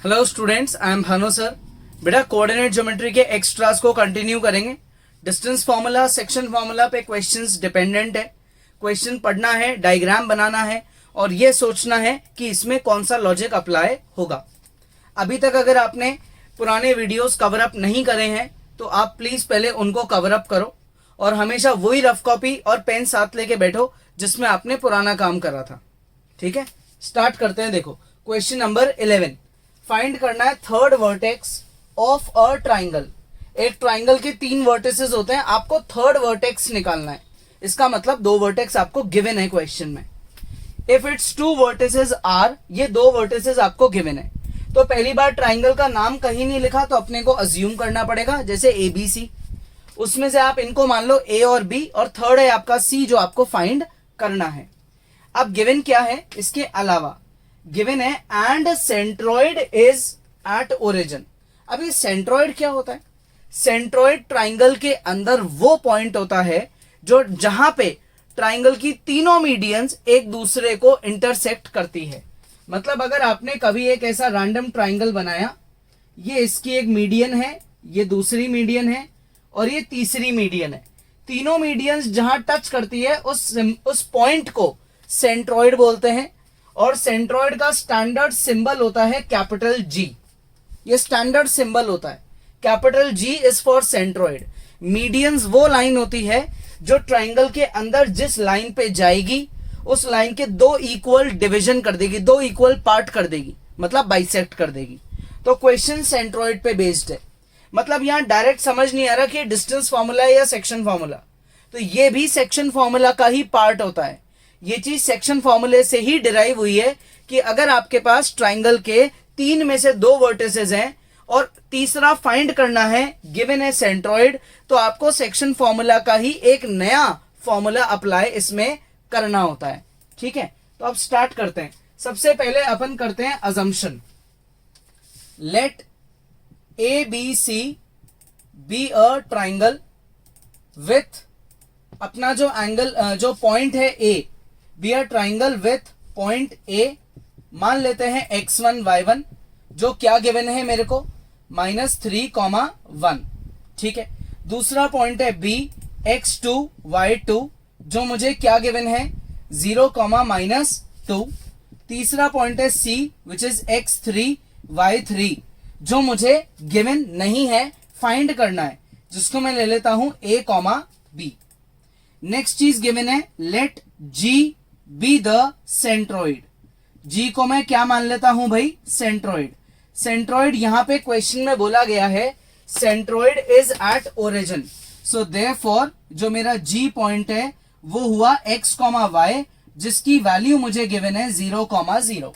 Hello students, I am Bhanu sir. बेटा coordinate geometry के extras को कंटिन्यू करेंगे। डिस्टेंस फार्मूला, सेक्शन फार्मूला पे क्वेश्चंस डिपेंडेंट है। क्वेश्चन पढ़ना है, डायग्राम बनाना है और ये सोचना है कि इसमें कौन सा लॉजिक अप्लाई होगा। अभी तक अगर आपने पुराने वीडियोस कवर अप नहीं करे हैं तो आप प्लीज पहले उनको कवर अप करो और हमेशा वही रफ कॉपी और पेन साथ लेके बैठो जिसमें आपने पुराना काम करा था। ठीक है, स्टार्ट करते हैं। देखो क्वेश्चन नंबर 11 फाइंड करना है third vertex of a triangle. एक ट्राइंगल के 3 वर्टिसेस होते हैं, आपको थर्ड वर्टेक्स निकालना है। इसका मतलब 2 वर्टेक्स आपको गिवन है क्वेश्चन में। इफ इट्स 2 वर्टिसेस आर, ये 2 वर्टिसेस आपको गिवन है। तो पहली बार ट्राइंगल का नाम कहीं नहीं लिखा तो अपने को अज्यूम करना पड़ेगा, जैसे ABC। उसमें से आप इनको मान लो A और B और थर्ड है आपका C जो आपको फाइंड करना है। अब गिवन क्या है, इसके अलावा गिवन है and centroid is at origin. अब ये सेंट्रॉइड क्या होता है? सेंट्रॉइड ट्राइंगल के अंदर वो पॉइंट होता है जो जहां पे ट्राइंगल की तीनों मीडियंस एक दूसरे को इंटरसेक्ट करती है। मतलब अगर आपने कभी एक ऐसा रैंडम ट्राइंगल बनाया, ये इसकी एक मीडियन है, ये दूसरी मीडियन है और ये तीसरी मीडियन है। तीनों मीडियंस जहां टच करती है उस पॉइंट को सेंट्रॉइड बोलते हैं और सेंट्रॉइड का स्टैंडर्ड सिंबल होता है कैपिटल G। ये स्टैंडर्ड सिंबल होता है, capital G is for centroid. Medians वो लाइन होती है जो ट्राइंगल के अंदर जिस लाइन पे जाएगी उस लाइन के 2 इक्वल डिवीजन कर देगी, 2 इक्वल पार्ट कर देगी, मतलब बाइसेक्ट कर देगी। तो क्वेश्चन सेंट्रॉइड पे बेस्ड है। मतलब यहां डायरेक्ट समझ नहीं आ रहा कि डिस्टेंस फॉर्मूला है या सेक्शन फॉर्मूला, तो ये भी सेक्शन फॉर्मूला का ही पार्ट होता है। ये चीज सेक्शन फॉर्मूले से ही डिराइव हुई है कि अगर आपके पास ट्राइंगल के 3 में से 2 वर्टिसेस हैं और तीसरा फाइंड करना है, गिवन है सेंट्रॉइड, तो आपको सेक्शन फॉर्मूला का ही एक नया फॉर्मूला अप्लाई इसमें करना होता है। ठीक है, तो अब स्टार्ट करते हैं। सबसे पहले अपन करते हैं assumption. Let ABC be a triangle with अपना जो एंगल जो पॉइंट है A, be a triangle with point A। मान लेते हैं x1 y1 जो क्या गिवन है मेरे को, -3, 1। ठीक है, दूसरा पॉइंट है B x2 y2 जो मुझे क्या गिवन है, 0, -2। तीसरा पॉइंट है C which is x3 y3 जो मुझे गिवन नहीं है, फाइंड करना है, जिसको मैं ले लेता हूं A, B। नेक्स्ट चीज गिवन है let G be the centroid. G को मैं क्या मान लेता हूं भाई, सेंट्रॉइड। सेंट्रॉइड यहां पे क्वेश्चन में बोला गया है centroid is at origin, so therefore जो मेरा G पॉइंट है वो हुआ x, y जिसकी वैल्यू मुझे गिवन है 0, 0।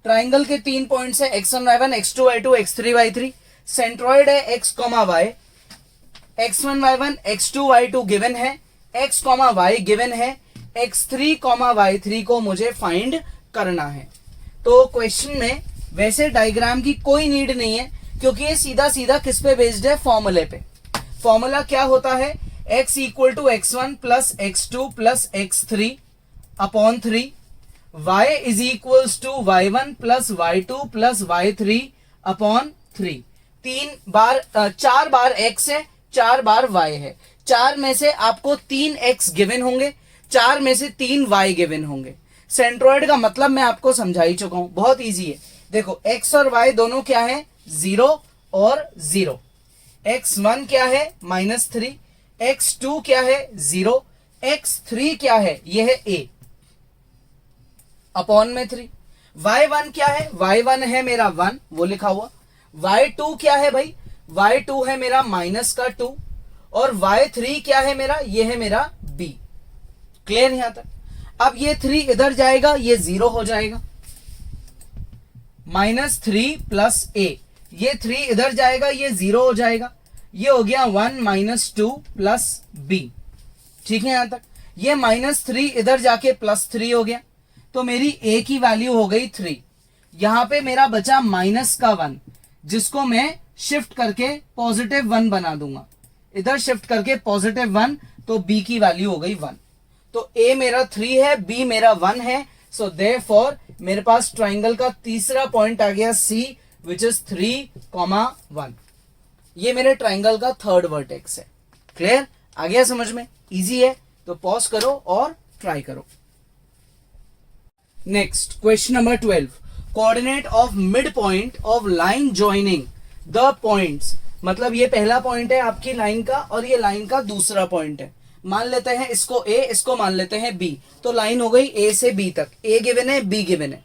ट्राइंगल के 3 पॉइंट्स है x1 y1 x2 y2 x3 y3। Centroid है x, y। x1 y1 x2 y2 given है, x, y गिवन है, x3, y3 को मुझे फाइंड करना है। तो क्वेश्चन में वैसे डायग्राम की कोई नीड नहीं है क्योंकि ये सीधा सीधा किस पे बेस्ड है, फॉर्मूले पे। फॉर्मूला क्या होता है, x = x1 + x2 + x3 upon 3, y = y1 + y2 + y3 upon 3। 4 बार x है, 4 बार y है। 4 में से आपको 3 x गिवन होंगे, 4 में से 3 y गिवन होंगे। सेंट्रॉइड का मतलब मैं आपको समझा ही चुका हूं, बहुत इजी है। देखो x और y दोनों क्या है, 0 और 0। x1 क्या है, -3। x2 क्या है, 0। x3 क्या है, यह है A अपॉन में 3। y1 क्या है, y1 है मेरा 1, वो लिखा हुआ। y2 क्या है भाई, y2 है मेरा -2 और y3 क्या है मेरा, ये है मेरा B। क्लियर यहां तक? अब ये 3 इधर जाएगा, ये 0 हो जाएगा, -3 + A। ये 3 इधर जाएगा, ये 0 हो जाएगा, ये हो गया 1 -2 + B। ठीक है यहां तक? ये -3 इधर जाके +3 हो गया, तो मेरी A की वैल्यू हो गई 3। यहां पे मेरा बचा -1 जिसको मैं शिफ्ट करके +1 बना दूंगा, इधर शिफ्ट करके +1, तो B की वैल्यू हो गई 1। तो A मेरा 3 है, B मेरा 1 है, सो देयरफॉर मेरे पास ट्राइंगल का तीसरा पॉइंट आ गया C विच इज 3,1। ये मेरे ट्राइंगल का थर्ड वर्टेक्स है। क्लियर? आ गया समझ में? इजी है, तो पॉज करो और ट्राई करो। Next question number 12, coordinate of mid point of line joining the points. मतलब ये पहला पॉइंट है आपकी लाइन का और ये लाइन का दूसरा पॉइंट है। मान लेते हैं इसको ए, इसको मान लेते हैं बी। तो लाइन हो गई ए से बी तक। ए गिवन है, बी गिवन है।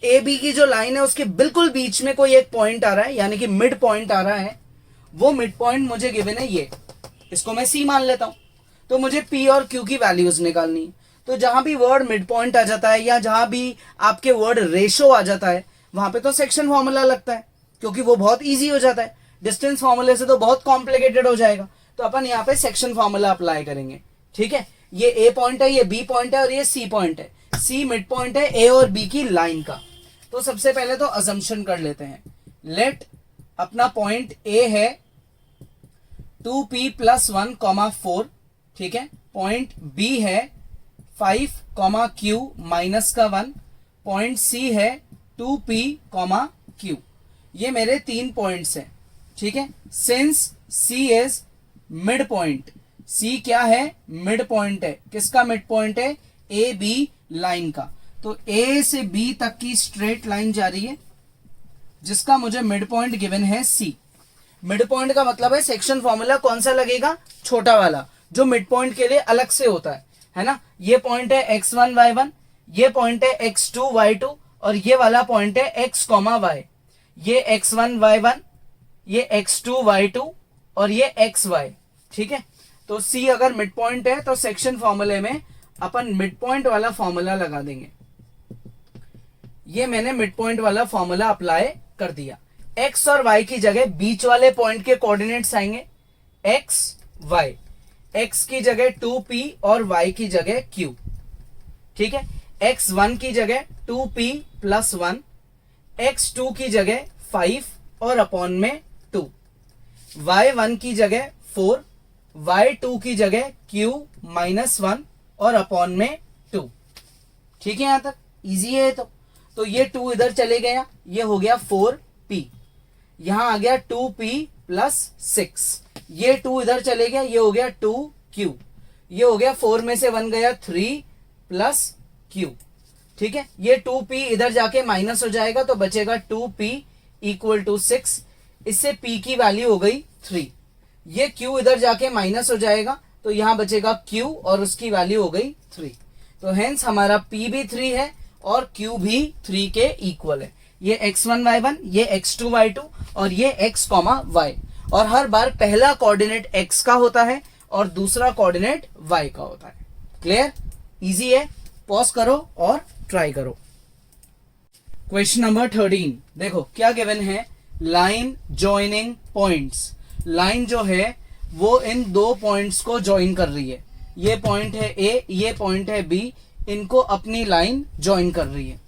ए बी की जो लाइन है उसके बिल्कुल बीच में कोई एक पॉइंट आ रहा है, यानी कि मिड पॉइंट आ रहा है। वो मिड पॉइंट मुझे गिवन है ये, इसको मैं सी मान लेता हूं। तो मुझे पी और क्यू की वैल्यूज निकालनी है। तो जहां भी वर्ड मिड पॉइंट आ जाता है या जहां भी आपके वर्ड रेशो आ जाता है वहां पे तो सेक्शन फॉर्मूला लगता है, क्योंकि वो बहुत इजी हो जाता है। डिस्टेंस फॉर्मूले से तो बहुत कॉम्प्लिकेटेड हो जाएगा। तो अपन यहाँ पे सेक्शन फॉर्मूला अप्लाई करेंगे। ठीक है, ये ए पॉइंट है, ये बी पॉइंट है और ये सी पॉइंट है। सी मिड पॉइंट है ए और बी की लाइन का। तो सबसे पहले तो अजम्पशन कर लेते हैं। लेट अपना पॉइंट ए है 2p + 1, 4। ठीक है, पॉइंट बी है 5, q -1। पॉइंट सी है 2p, q। ये मेरे 3 पॉइंट्स हैं। ठीक है, since C is mid point, C क्या है? मिड पॉइंट है। किसका मिड पॉइंट है? ए बी लाइन का। तो ए से बी तक की स्ट्रेट लाइन जा रही है जिसका मुझे मिड पॉइंट गिवन है सी। मिड पॉइंट का मतलब है सेक्शन फॉर्मूला कौन सा लगेगा? छोटा वाला, जो मिड पॉइंट के लिए अलग से होता है ना। ये पॉइंट है x1 y1, ये पॉइंट है x2 y2 और ये वाला पॉइंट है x, y। ये x1 y1, ये x2 y2 और ये xy। ठीक है, तो C अगर मिड पॉइंट है तो सेक्शन फॉर्मूले में अपन मिड पॉइंट वाला फॉर्मूला लगा देंगे। ये मैंने मिड पॉइंट वाला फॉर्मूला अप्लाई कर दिया। x और y की जगह बीच वाले पॉइंट के कोऑर्डिनेट्स आएंगे x y। x की जगह 2p और y की जगह q। ठीक है, x1 की जगह 2p + 1, x2 की जगह 5 और अपॉन में 2, y1 की जगह 4, y2 की जगह q -1 और अपॉन में 2। ठीक है, यहां तक इजी है। तो ये 2 इधर चले गया, ये हो गया 4p। यहां आ गया 2p + 6। ये 2 इधर चले गया, ये हो गया 2q। ये हो गया 4 में से 1 गया 3 + q। ठीक है, ये 2p इधर जाके माइनस हो जाएगा तो बचेगा 2p = 6। इससे p की वैल्यू हो गई 3। ये q इधर जाके माइनस हो जाएगा तो यहां बचेगा q और उसकी वैल्यू हो गई 3। तो हेंस हमारा p भी 3 है और q भी 3 के इक्वल है। ये x1 y1, ये x2 y2 और ये x, y। और हर बार पहला कोऑर्डिनेट x का होता है और दूसरा कोऑर्डिनेट y का होता है। क्लियर? इजी है, पॉज करो और ट्राई करो। क्वेश्चन नंबर 13 देखो क्या गिवन है। Line joining points. लाइन जो है वो इन 2 पॉइंट्स को ज्वाइन कर रही है। ये पॉइंट है ए, ये पॉइंट है बी, इनको अपनी लाइन ज्वाइन कर रही है।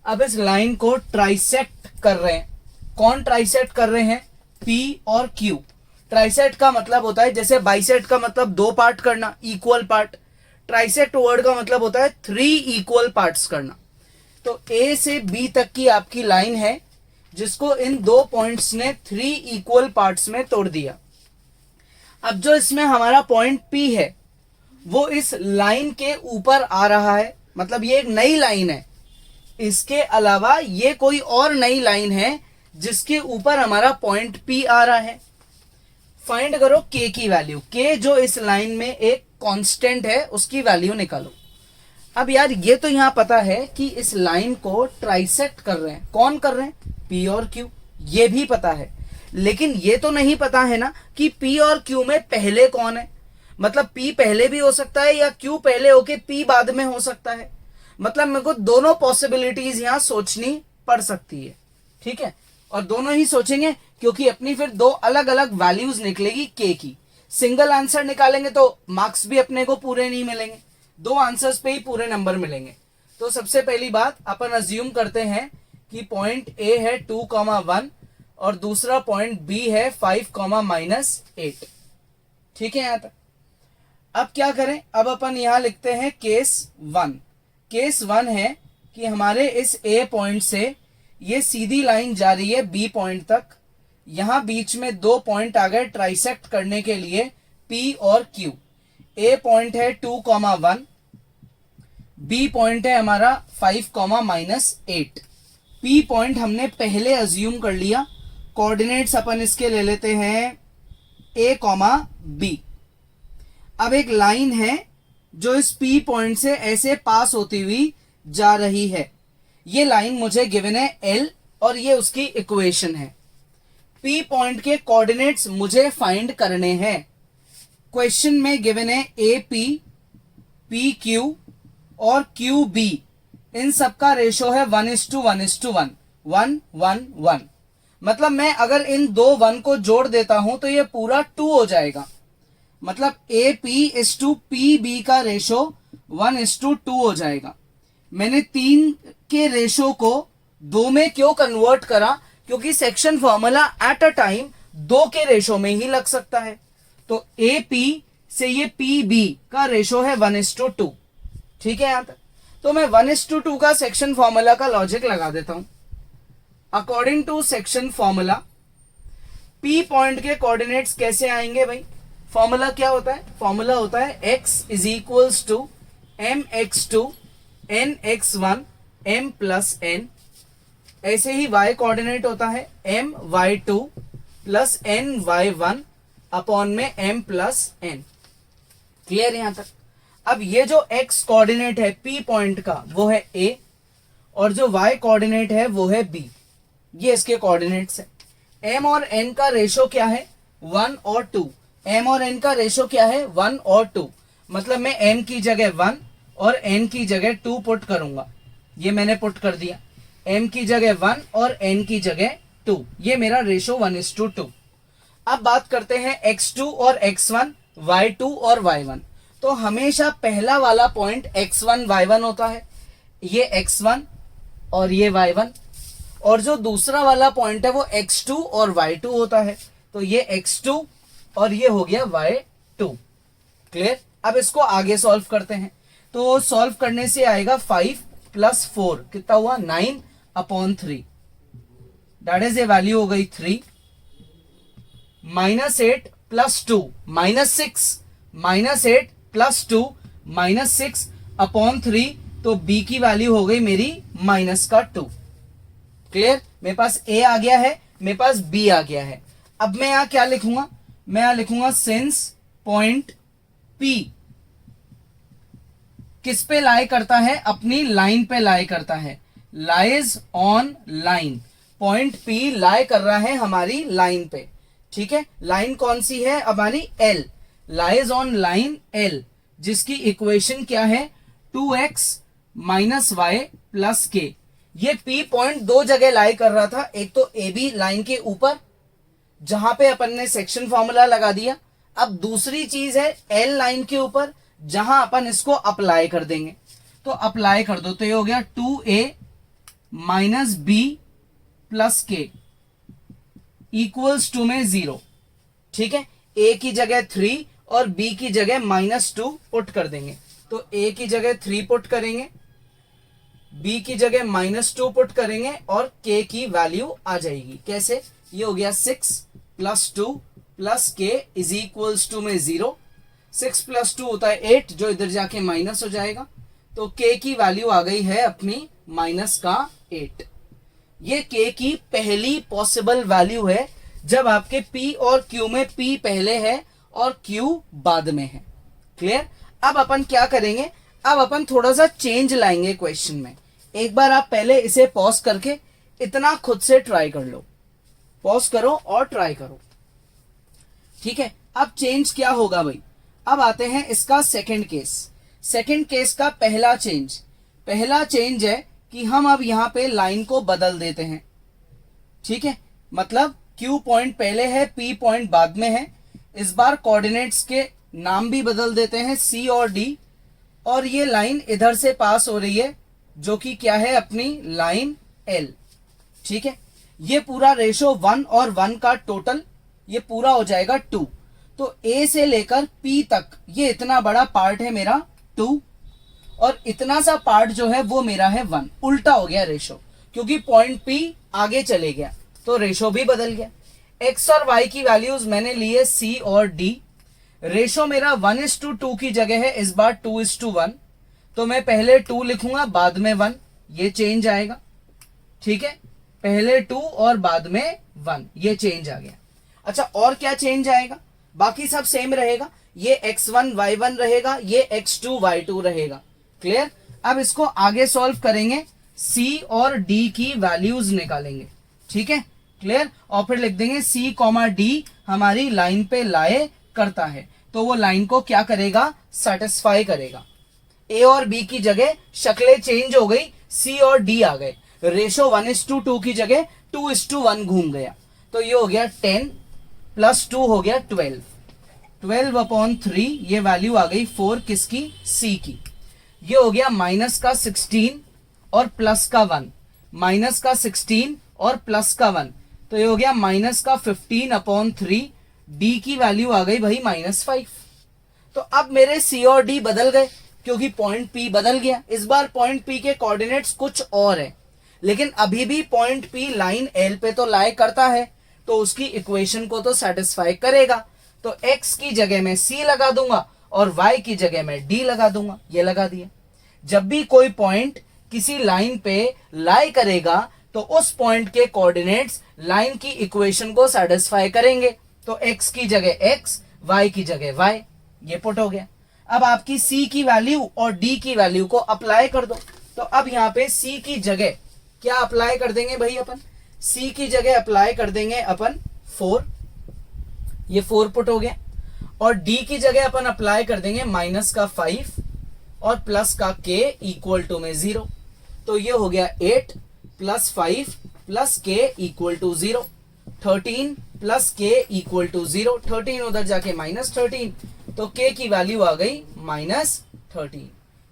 अब इस लाइन को ट्राइसेक्ट कर रहे हैं। कौन ट्राइसेक्ट कर रहे हैं? P और Q। ट्राइसेक्ट का मतलब होता है, जैसे बाइसेक्ट का मतलब 2 पार्ट करना, इक्वल पार्ट। ट्राइसेक्ट वर्ड का मतलब होता है 3 इक्वल पार्ट्स करना। तो A से B तक की आपकी लाइन है जिसको इन 2 पॉइंट्स ने 3 इक्वल पार्ट्स में तोड़ दिया। अब जो इसमें हमारा पॉइंट P है वो इस लाइन के ऊपर आ रहा है, मतलब ये एक नई लाइन है। इसके अलावा ये कोई और नई लाइन है जिसके ऊपर हमारा पॉइंट P आ रहा है। फाइंड करो K की वैल्यू। K जो इस लाइन में एक कांस्टेंट है उसकी वैल्यू निकालो। अब यार ये तो यहां पता है कि इस लाइन को ट्राइसेक्ट कर रहे हैं। कौन कर रहे हैं? P और Q। ये भी पता है, लेकिन ये तो नहीं पता है ना कि P और Q में पहले कौन है। मतलब P पहले भी हो सकता है या Q पहले होके P बाद में हो सकता है। मतलब मेरे को दोनों पॉसिबिलिटीज यहां सोचनी पड़ सकती है। ठीक है, और दोनों ही सोचेंगे क्योंकि अपनी फिर 2 अलग अलग वैल्यूज निकलेगी K की। सिंगल आंसर निकालेंगे तो मार्क्स भी अपने को पूरे नहीं मिलेंगे, 2 आंसर्स पे ही पूरे नंबर मिलेंगे। तो सबसे पहली बात अपन अज्यूम करते हैं कि पॉइंट A है 2, 1 और दूसरा पॉइंट B है 5, -8। ठीक है, यहां तक। अब क्या करें? अब अपन यहां लिखते हैं केस 1। केस 1 है कि हमारे इस A पॉइंट से ये सीधी लाइन जा रही है बी पॉइंट तक, यहां बीच में 2 पॉइंट आ गए ट्राइसेक्ट करने के लिए P और Q। ए पॉइंट है 2,1, बी पॉइंट है हमारा 5,-8। P पॉइंट हमने पहले अज्यूम कर लिया, कोऑर्डिनेट्स अपन इसके ले लेते हैं A, B। अब एक लाइन है जो इस P पॉइंट से ऐसे पास होती हुई जा रही है, ये लाइन मुझे गिवन है L और ये उसकी इक्वेशन है। P पॉइंट के कोऑर्डिनेट्स मुझे फाइंड करने हैं। क्वेश्चन में गिवन है AP, PQ और QB, इन सबका रेशो है 1:1:1, 1, 1, 1। मतलब मैं अगर इन दो 1 को जोड़ देता हूं तो ये पूरा 2 हो जाएगा। मतलब AP:PB का रेशो 1:2 हो जाएगा। मैंने 3 के रेशो को 2 में क्यों कन्वर्ट करा? क्योंकि section formula at a time 2 के रेशो में ही लग सकता है। तो AP से ये PB का रेशो है 1:2। ठीक है यहां तक? तो मैं 1:2 का सेक्शन फॉर्मूला का लॉजिक लगा देता हूं। According to section formula P point के कोऑर्डिनेट्स कैसे आएंगे भाई? फॉर्मूला क्या होता है? फॉर्मूला होता है x = mx2 nx1 m+n। ऐसे ही y कोऑर्डिनेट होता है my2 + ny1 अपॉन में m+n। क्लियर यहां तक? अब ये जो x कोऑर्डिनेट है P पॉइंट का वो है A और जो y कोऑर्डिनेट है वो है B। ये इसके कोऑर्डिनेट्स है। m और n का रेशो क्या है? 1 और 2। m और n का रेशो क्या है? 1 और 2। मतलब मैं m की जगह 1 और n की जगह 2 पुट करूंगा। ये मैंने पुट कर दिया। m की जगह 1 और n की जगह 2। ये मेरा रेशो 1:2। अब बात करते हैं x2 और x1, y2 और y1। तो हमेशा पहला वाला पॉइंट x1 y1 होता है, ये x1 और ये y1। और जो दूसरा वाला पॉइंट है वो x2 और y2 होता है, तो ये x2 और ये हो गया y2। क्लियर? अब इसको आगे सॉल्व करते हैं। तो सॉल्व करने से आएगा 5 + 4 कितना हुआ? 9/3। दैट इज ए वैल्यू हो गई 3। -8 + 2 -6, -8 + 2 -6/3। तो b की वैल्यू हो गई मेरी -2। क्लियर? मेरे पास a आ गया है, मेरे पास b आ गया है। अब मैं यहां क्या लिखूंगा? मैं यहां लिखूंगा सिंस पॉइंट p किस पे लाई करता है? अपनी लाइन पे लाई करता है, lies on line. Point p लाई कर रहा है हमारी लाइन पे। ठीक है? लाइन कौन सी है? हमारी L, lies on line L, जिसकी इक्वेशन क्या है? 2x - y + k। ये P पॉइंट दो जगह लाई कर रहा था, एक तो AB लाइन के ऊपर जहां पे अपन ने सेक्शन फॉर्मूला लगा दिया। अब दूसरी चीज है L लाइन के ऊपर जहां अपन इसको अप्लाई कर देंगे। तो अप्लाई कर दो तो ये हो गया 2a - b + k = में 0। ठीक है? a की जगह 3 और b की जगह -2 पुट कर देंगे। तो a की जगह 3 पुट करेंगे, b की जगह -2 पुट करेंगे और k की वैल्यू आ जाएगी। कैसे? ये हो गया 6 + 2 + k = में 0। 6 + 2 होता है 8, जो इधर जाके माइनस हो जाएगा। तो k की वैल्यू आ गई है अपनी -8। ये k की पहली पॉसिबल वैल्यू है जब आपके p और q में p पहले है और q बाद में है। क्लियर? अब अपन क्या करेंगे? अब अपन थोड़ा सा चेंज लाएंगे क्वेश्चन में। एक बार आप पहले इसे पॉज करके इतना खुद से ट्राई कर लो। पॉज करो और ट्राई करो। ठीक है? अब चेंज क्या होगा भाई? अब आते हैं इसका सेकंड केस। सेकंड केस का पहला चेंज है कि हम अब यहां पे लाइन को बदल देते हैं। ठीक है? मतलब Q पॉइंट पहले है, P पॉइंट बाद में है। इस बार कोऑर्डिनेट्स के नाम भी बदल देते हैं, C और D। और ये लाइन इधर से पास हो रही है जो कि क्या है? अपनी लाइन L। ठीक है? ये पूरा रेशो 1 और 1 का टोटल ये पूरा हो जाएगा 2। तो A से लेकर P तक ये इतना बड़ा पार्ट है मेरा 2 और इतना सा पार्ट जो है वो मेरा है 1। उल्टा हो गया रेशो। क्योंकि पॉइंट P आगे चले गया तो रेशो भी बदल गया। x और y की वैल्यूज मैंने लिए C और D। रेशो मेरा 1:2 की जगह है इस बार 2:1, तो मैं पहले 2 लिखूंगा बाद में 1, ये चेंज आएगा। ठीक है, पहले 2 और बाद में 1, ये चेंज आ गया। अच्छा, और क्या चेंज आएगा? बाकी सब सेम रहेगा, ये x1 y1 रहेगा, ये x2 y2 रहेगा। क्लियर? अब इसको आगे सॉल्व करेंगे, C और D की वैल्यूज निकालेंगे। ठीक है, क्लियर? और फिर लिख देंगे C, D हमारी लाइन पे लाए करता है, तो वो लाइन को क्या करेगा? सेटिस्फाई करेगा। A और B की जगह शक्लें चेंज हो गई, C और D आ गए। रेशो 1:2 की जगह 2:1 घूम गया, तो ये हो गया 10 प्लस 2 हो गया 12। 12/3 ये वैल्यू आ गई 4 किसकी? C की। ये हो गया माइनस का 16 और प्लस का 1, माइनस का 16 और प्लस का 1, तो ये हो गया माइनस का 15/3। D की वैल्यू आ गई भाई -5। तो अब मेरे C और D बदल गए क्योंकि पॉइंट P बदल गया। इस बार पॉइंट P के कोऑर्डिनेट्स कुछ और है, लेकिन अभी भी पॉइंट P लाइन L पे तो लाई करता है, तो उसकी इक्वेशन को तो सेटिस्फाई करेगा। तो x की जगह में C लगा दूंगा और y की जगह में D लगा दूंगा, ये लगा दिया। जब भी कोई पॉइंट किसी लाइन पे लाई करेगा तो उस पॉइंट के कोऑर्डिनेट्स लाइन की इक्वेशन को सेटिस्फाई करेंगे, तो x की जगह x, y की जगह y, ये पुट हो गया। अब आपकी C की वैल्यू और D की वैल्यू को अप्लाई कर दो, तो अब यहाँ पे C की जगह क्या अप्लाई कर देंगे भाई अपन? C की जगह अप्लाई कर देंगे अपन 4, ये 4 पुट हो गया। और D की जगह अपन अप्लाई कर देंगे माइनस का 5 और प्लस का k इक्वल टू में 0, तो ये हो गया 8 plus 5 plus k equal to 0। 13 plus k equal to 0, 13 उधर जाके -13, तो k की वैल्यू आ गई -13।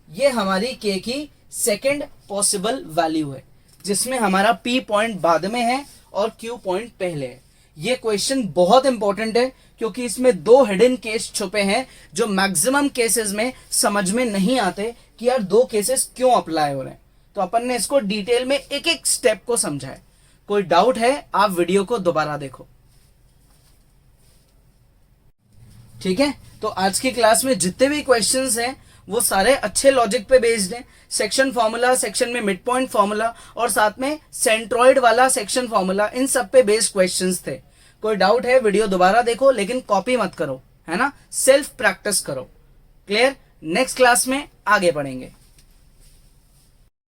ये हमारी k की सेकेंड पॉसिबल वैल्यू है, जिसमें हमारा P पॉइंट बाद में है और Q पॉइंट पहले है। ये क्वेश्चन बहुत इंपॉर्टेंट है क्योंकि इसमें 2 हिडन केस छुपे हैं जो मैक्सिमम केसेस में समझ में नहीं आते कि यार 2 केसेस क्यों अप्लाई हो रहे हैं। तो अपन ने इसको डिटेल में एक एक स्टेप को समझा है। कोई डाउट है आप वीडियो को दोबारा देखो। ठीक है, तो आज की क्लास में जितने भी क्वेश्चंस हैं वो सारे अच्छे लॉजिक पे बेस्ड हैं। सेक्शन फॉर्मूला, सेक्शन में मिड पॉइंट फॉर्मूला और साथ में सेंट्रॉइड वाला सेक्शन फॉर्मूला, इन सब पे बेस्ड क्वेश्चंस थे। कोई डाउट है वीडियो दोबारा देखो, लेकिन कॉपी मत करो, है ना, सेल्फ प्रैक्टिस करो। क्लियर? नेक्स्ट क्लास में आगे बढ़ेंगे।